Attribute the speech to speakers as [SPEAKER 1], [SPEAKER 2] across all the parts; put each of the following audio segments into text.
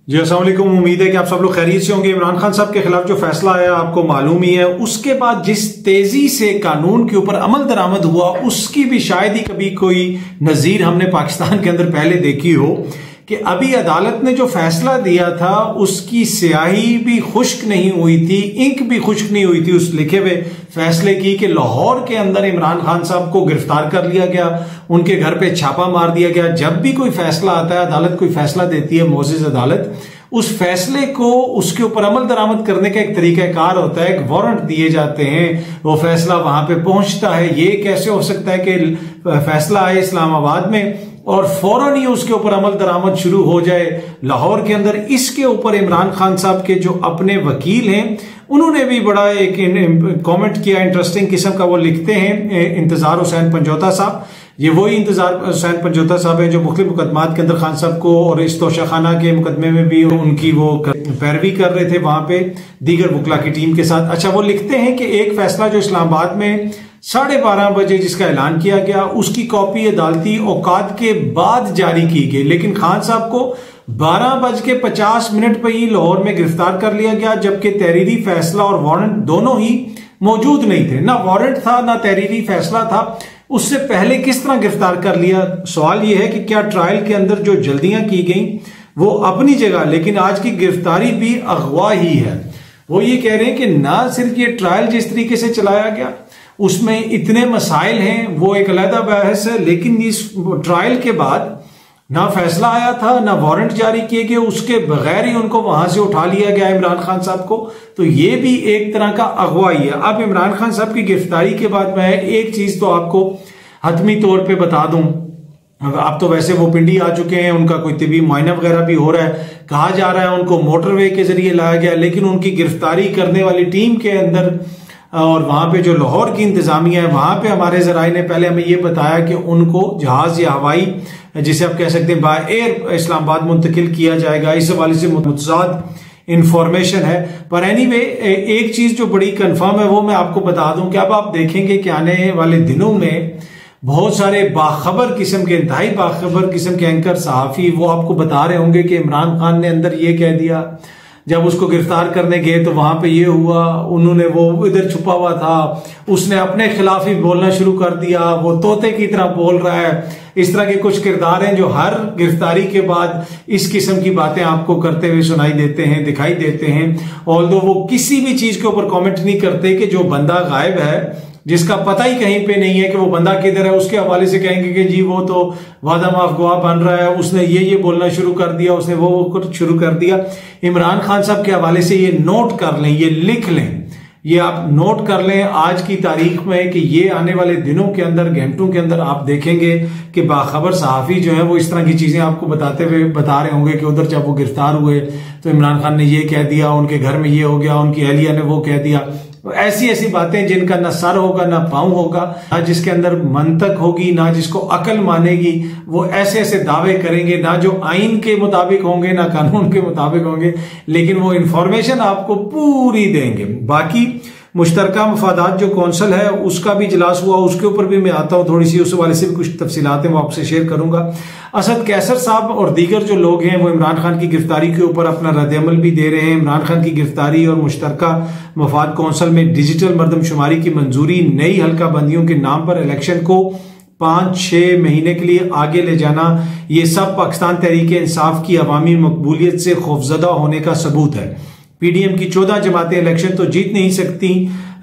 [SPEAKER 1] जी अस्सलाम वालेकुम। उम्मीद है कि आप सब लोग खैरियत से होंगे। इमरान खान साहब के खिलाफ जो फैसला आया आपको मालूम ही है। उसके बाद जिस तेजी से कानून के ऊपर अमल दरामद हुआ उसकी भी शायद ही कभी कोई नजीर हमने पाकिस्तान के अंदर पहले देखी हो कि अभी अदालत ने जो फैसला दिया था उसकी स्याही भी खुश्क नहीं हुई थी, इंक भी खुश्क नहीं हुई थी उस लिखे हुए फैसले की कि लाहौर के अंदर इमरान खान साहब को गिरफ्तार कर लिया गया, उनके घर पे छापा मार दिया गया। जब भी कोई फैसला आता है, अदालत कोई फैसला देती है, मोअज़्ज़िज़ अदालत, उस फैसले को उसके ऊपर अमल दरामद करने का एक तरीकाकार होता है, एक वारंट दिए जाते हैं, वो फैसला वहां पे पहुंचता है। ये कैसे हो सकता है कि फैसला आए इस्लामाबाद में और फौरन ही उसके ऊपर अमल दरामद शुरू हो जाए लाहौर के अंदर। इसके ऊपर इमरान खान साहब के जो अपने वकील हैं उन्होंने भी बड़ा एक कमेंट किया, इंटरेस्टिंग किस्म का। वो लिखते हैं, इंतजार हुसैन पंजोता साहब, ये वही इंतजार हुसैन पंजोता साहब हैं जो मुख्तलिफ मुकदमात के अंदर खान साहब को और इस तोशाखाना के मुकदमे में भी उनकी वो पैरवी कर रहे थे वहां पे दीगर वकला की टीम के साथ। अच्छा, वो लिखते हैं कि एक फैसला जो इस्लामाबाद में 12:30 बजे जिसका ऐलान किया गया उसकी कॉपी अदालती औकात के बाद जारी की गई, लेकिन खान साहब को 12:50 पर ही लाहौर में गिरफ्तार कर लिया गया, जबकि तहरीरी फैसला और वारंट दोनों ही मौजूद नहीं थे। ना वारंट था ना तहरीरी फैसला था। उससे पहले किस तरह गिरफ्तार कर लिया? सवाल यह है कि क्या ट्रायल के अंदर जो जल्दियां की गई वो अपनी जगह, लेकिन आज की गिरफ्तारी भी अगवा ही है। वो ये कह रहे हैं कि ना सिर्फ ये ट्रायल जिस तरीके से चलाया गया उसमें इतने मसाइल हैं, वो एक अलग बहस है, लेकिन इस ट्रायल के बाद ना फैसला आया था ना वारंट जारी किए गए, उसके बगैर ही उनको वहां से उठा लिया गया इमरान खान साहब को। तो ये भी एक तरह का अगवाई है। अब इमरान खान साहब की गिरफ्तारी के बाद मैं एक चीज तो आपको हतमी तौर पे बता दूं, अब तो वैसे वो पिंडी आ चुके हैं, उनका कोई तिबी मुआयना वगैरह भी हो रहा है, कहा जा रहा है उनको मोटरवे के जरिए लाया गया, लेकिन उनकी गिरफ्तारी करने वाली टीम के अंदर और वहां पे जो लाहौर की इंतजामिया है वहां पे हमारे जराए ने पहले हमें यह बताया कि उनको जहाज या हवाई, जिसे आप कह सकते हैं बाय एयर, इस्लामाबाद मुंतकिल किया जाएगा। इस हवाले से मुतज़ाद इंफॉर्मेशन है। पर एनीवे एक चीज जो बड़ी कंफर्म है वो मैं आपको बता दूं कि अब आप देखेंगे कि आने वाले दिनों में बहुत सारे बाखबर किस्म के, इंतहाई बाखबर किस्म के एंकर सहाफी वो आपको बता रहे होंगे कि इमरान खान ने अंदर ये कह दिया, जब उसको गिरफ्तार करने गए तो वहां पे ये हुआ, उन्होंने वो इधर छुपा हुआ था, उसने अपने खिलाफ ही बोलना शुरू कर दिया, वो तोते की तरह बोल रहा है। इस तरह के कुछ किरदार हैं जो हर गिरफ्तारी के बाद इस किस्म की बातें आपको करते हुए सुनाई देते हैं, दिखाई देते हैं। ऑल्दो वो किसी भी चीज के ऊपर कमेंट नहीं करते कि जो बंदा गायब है, जिसका पता ही कहीं पे नहीं है कि वो बंदा किधर है, उसके हवाले से कहेंगे कि जी वो तो वादा माफ गवाह बन रहा है, उसने ये बोलना शुरू कर दिया, उसने वो कुछ शुरू कर दिया। इमरान खान साहब के हवाले से ये नोट कर लें, ये लिख लें, ये आप नोट कर लें आज की तारीख में कि ये आने वाले दिनों के अंदर, घंटों के अंदर आप देखेंगे कि बाखबर सहाफी जो है वो इस तरह की चीजें आपको बताते हुए बता रहे होंगे कि उधर जब वो गिरफ्तार हुए तो इमरान खान ने ये कह दिया, उनके घर में ये हो गया, उनकी अहलिया ने वो कह दिया। ऐसी ऐसी बातें जिनका ना सर होगा ना पांव होगा, ना जिसके अंदर मंतक होगी, ना जिसको अकल मानेगी, वो ऐसे ऐसे दावे करेंगे, ना जो आइन के मुताबिक होंगे ना कानून के मुताबिक होंगे, लेकिन वो इंफॉर्मेशन आपको पूरी देंगे। बाकी मुश्तरका मफादात जो कौंसल है उसका भी इजलास हुआ, उसके ऊपर भी मैं आता हूं, थोड़ी सी उस वाले से भी कुछ तफसीलात हैं वो आपसे शेयर करूंगा। असद कैसर साहब और दीगर जो लोग हैं वो इमरान खान की गिरफ्तारी के ऊपर अपना रद्द-ए-अमल भी दे रहे हैं। इमरान खान की गिरफ्तारी और मुश्तरका मफाद कौंसल में डिजिटल मरदमशुमारी की मंजूरी, नई हल्का बंदियों के नाम पर इलेक्शन को 5-6 महीने के लिए आगे ले जाना, ये सब पाकिस्तान तहरीक इंसाफ की अवामी मकबूलियत से खौफजदा होने का सबूत है। पीडीएम की 14 जमातें इलेक्शन तो जीत नहीं सकती,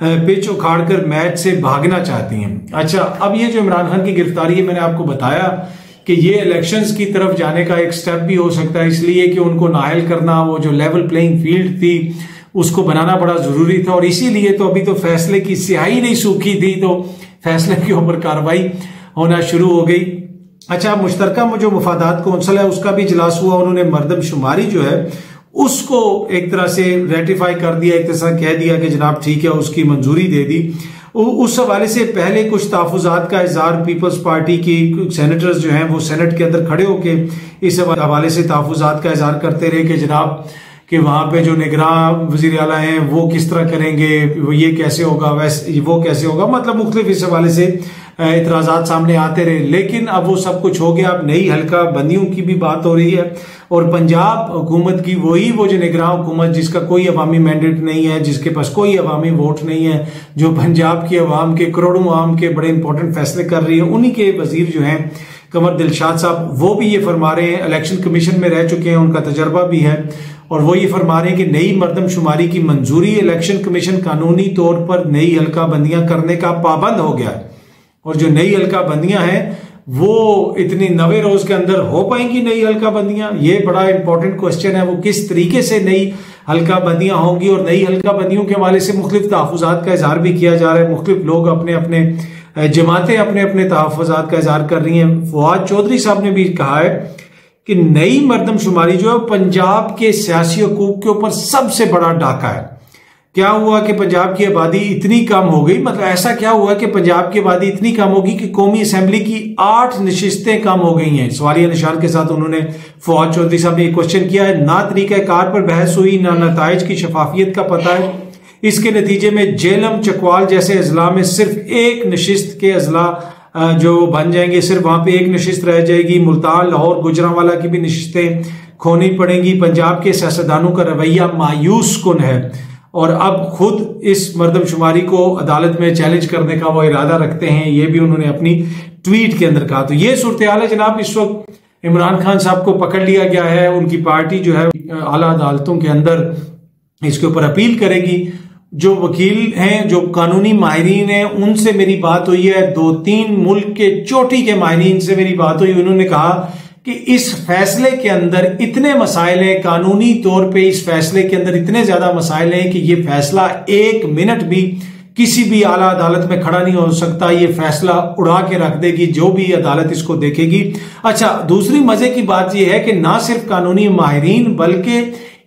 [SPEAKER 1] पिच उखाड़कर मैच से भागना चाहती हैं। अच्छा, अब ये जो इमरान खान की गिरफ्तारी है, मैंने आपको बताया कि ये इलेक्शंस की तरफ जाने का एक स्टेप भी हो सकता है, इसलिए कि उनको नायल करना, वो जो लेवल प्लेइंग फील्ड थी उसको बनाना बड़ा जरूरी था, और इसीलिए तो अभी तो फैसले की स्याही नहीं सूखी थी तो फैसले के ऊपर कार्रवाई होना शुरू हो गई। अच्छा, मुश्तरका जो मफादात कौंसल है उसका भी इजलास हुआ, उन्होंने मरदमशुमारी जो है उसको एक तरह से रेटिफाई कर दिया, एक तरह से कह दिया कि जनाब ठीक है, उसकी मंजूरी दे दी। उस हवाले से पहले कुछ तहफ़्फ़ुज़ात का इज़हार पीपल्स पार्टी की सेनेटर्स जो हैं वो सेनेट के अंदर खड़े होके इस हवाले से तहफ़्फ़ुज़ात का इज़हार करते रहे कि जनाब कि वहां पे जो निगरान वज़ीर आला हैं वो किस तरह करेंगे, ये कैसे होगा, वैसे वो कैसे होगा, मतलब मुख्तलिफ इस हवाले से इतराजात सामने आते रहे, लेकिन अब वो सब कुछ हो गया। अब नई हल्का बंदियों की भी बात हो रही है और पंजाब हुकूमत की वो जो निगरान हुकूमत जिसका कोई अवामी मैंडेट नहीं है, जिसके पास कोई अवामी वोट नहीं है, जो पंजाब की अवाम के करोड़ों आवाम के बड़े इंपॉर्टेंट फैसले कर रही है, उन्हीं के वजीर जो हैं कंवर दिलशाद साहब, वो भी ये फरमा रहे हैं, इलेक्शन कमीशन में रह चुके हैं, उनका तजर्बा भी है, और वो ये फरमा रहे हैं कि नई मरदमशुमारी की मंजूरी, इलेक्शन कमीशन कानूनी तौर पर नई हल्का बंदियां करने का पाबंद हो गया है। और जो नई हल्का बंदियां हैं वो इतनी 90 रोज के अंदर हो पाएंगी नई हल्का बंदियां? ये बड़ा इंपॉर्टेंट क्वेश्चन है। वो किस तरीके से नई हल्का बंदियां होंगी, और नई हल्का बंदियों के हवाले से मुख्तलिफ तहफ़्फ़ुज़ात का इजहार भी किया जा रहा है। मुख्तलिफ लोग अपने अपने जमातें अपने अपने तहफ़्फ़ुज़ात का इजहार कर रही हैं। फवाद चौधरी साहब ने भी कहा है कि नई मरदमशुमारी जो है पंजाब के सियासी हकूक के ऊपर सबसे बड़ा डाका है। क्या हुआ कि पंजाब की आबादी इतनी कम हो गई, मतलब ऐसा क्या हुआ कि पंजाब की आबादी इतनी कम होगी कि कौमी असेंबली की 8 नशिस्तें कम हो गई हैं? सवालिया निशान के साथ उन्होंने फवाद चौधरी साहब ने क्वेश्चन किया है। ना तरीक़ाकार पर बहस हुई, ना नताइज की शफाफियत का पता है। इसके नतीजे में जेलम चकवाल जैसे अजला में सिर्फ एक नशिस्त के अजला जो बन जाएंगे, सिर्फ वहां पे एक नशिस्त रह जाएगी। मुल्तान, लाहौर, गुजरांवाला की भी नशिस्तें खोनी पड़ेंगी। पंजाब के सियासतदानों का रवैया मायूस कुन है और अब खुद इस मरदमशुमारी को अदालत में चैलेंज करने का वो इरादा रखते हैं। ये भी उन्होंने अपनी ट्वीट के अंदर कहा। तो ये सूरत हाल है जनाब। इस वक्त इमरान खान साहब को पकड़ लिया गया है। उनकी पार्टी जो है आला अदालतों के अंदर इसके ऊपर अपील करेगी। जो वकील हैं, जो कानूनी माहिरीन हैं, उनसे मेरी बात हुई है। 2-3 मुल्क के चोटी के माहिरीन से मेरी बात हुई। उन्होंने कहा कि इस फैसले के अंदर इतने मसाइल हैं, कानूनी तौर पे इस फैसले के अंदर इतने ज्यादा मसाइल हैं कि ये फैसला 1 मिनट भी किसी भी आला अदालत में खड़ा नहीं हो सकता। ये फैसला उड़ा के रख देगी जो भी अदालत इसको देखेगी। अच्छा, दूसरी मजे की बात यह है कि ना सिर्फ कानूनी माहिरीन बल्कि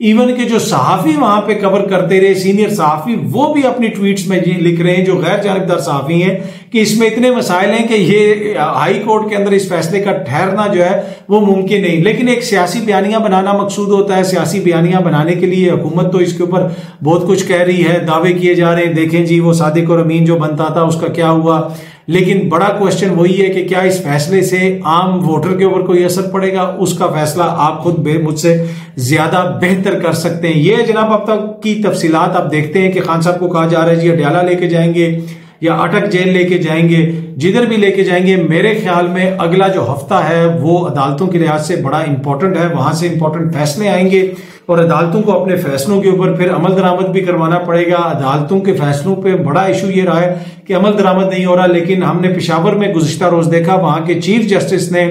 [SPEAKER 1] इवन के जो सहाफी वहां पे कवर करते रहे, सीनियर सहाफी, वो भी अपनी ट्वीट्स में लिख रहे हैं, जो गैर जानिबदार सहाफी हैं, कि इसमें इतने मसाइल हैं कि ये हाई कोर्ट के अंदर इस फैसले का ठहरना जो है वो मुमकिन नहीं। लेकिन एक सियासी बयानियां बनाना मकसूद होता है। सियासी बयानियां बनाने के लिए हुकूमत तो इसके ऊपर बहुत कुछ कह रही है, दावे किए जा रहे हैं, देखें जी वो सादिक और अमीन जो बनता था उसका क्या हुआ। लेकिन बड़ा क्वेश्चन वही है कि क्या इस फैसले से आम वोटर के ऊपर कोई असर पड़ेगा? उसका फैसला आप खुद मुझसे ज्यादा बेहतर कर सकते हैं। ये जनाब अब तक की तफसीलात आप देखते हैं कि खान साहब को कहा जा रहा है जी अडयाला लेके जाएंगे या अटक जेल लेके जाएंगे। जिधर भी लेके जाएंगे, मेरे ख्याल में अगला जो हफ्ता है वो अदालतों के लिहाज से बड़ा इंपॉर्टेंट है। वहां से इंपॉर्टेंट फैसले आएंगे और अदालतों को अपने फैसलों के ऊपर फिर अमल दरामद भी करवाना पड़ेगा। अदालतों के फैसलों पे बड़ा इशू ये रहा है कि अमल दरामद नहीं हो रहा। लेकिन हमने पेशावर में गुज़िश्ता रोज देखा, वहां के चीफ जस्टिस ने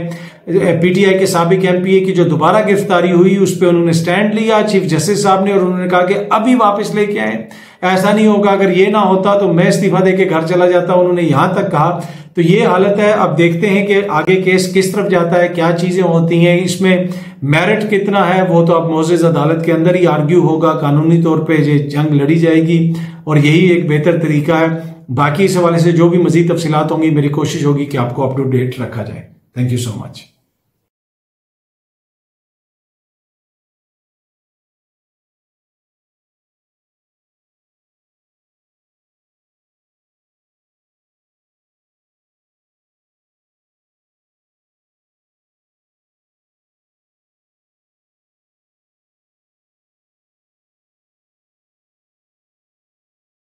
[SPEAKER 1] पीटीआई के साबिक एमपीए की जो दोबारा गिरफ्तारी हुई उस पर उन्होंने स्टैंड लिया चीफ जस्टिस साहब ने, और उन्होंने कहा कि अभी वापस लेके आए, ऐसा नहीं होगा, अगर ये ना होता तो मैं इस्तीफा देके घर चला जाता, उन्होंने यहां तक कहा। तो ये हालत है। अब देखते हैं कि आगे केस किस तरफ जाता है, क्या चीजें होती हैं, इसमें मेरिट कितना है, वो तो अब मोअज़्ज़ज़ अदालत के अंदर ही आर्ग्यू होगा। कानूनी तौर पे ये जंग लड़ी जाएगी और यही एक बेहतर तरीका है। बाकी इस हवाले से जो भी मजीद तफसीलात होंगी, मेरी कोशिश होगी कि आपको अप टू डेट रखा जाए। Thank you so much.